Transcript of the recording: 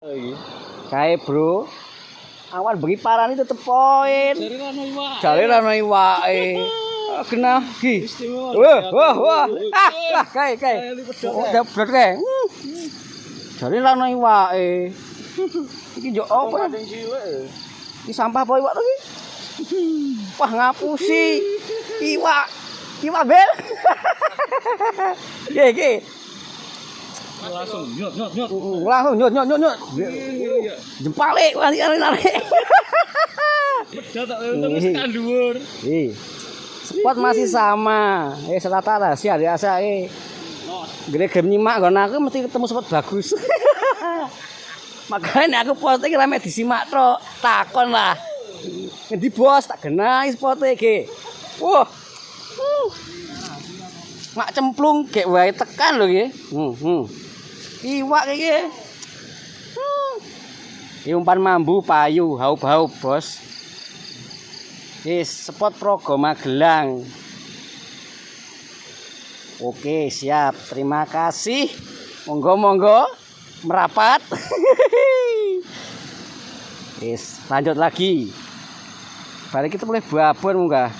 Kae, Bro. Awan bengi parani tetep poin. Jare ra ono iwake. Genah iki. Wah. Lah kae. Udah berat kae. Jare ra ono iwake. Iki yo apa? Iki sampah apa iwak to iki? Wah ngapusi. Iwak bel. Iki. Langsung nyot. Langsung nyot. Jempale narik. Beda tak terus kan dhuwur. Spot masih sama. Selatan rahasia biasa Gede nyimak nggon aku mesti ketemu spot bagus. Makanya aku foto iki rame disimak tok. Takon lah. Ngendi bos tak genah spot iki. Wah. Mak cemplung gek wae tekan lho iki. Iwak iki. Iki umpan mambu payu, haup-haup, Bos. Spot Progo Magelang. Oke, siap. Terima kasih. Monggo merapat. Lanjut lagi. Balik kita mulai babon munggah.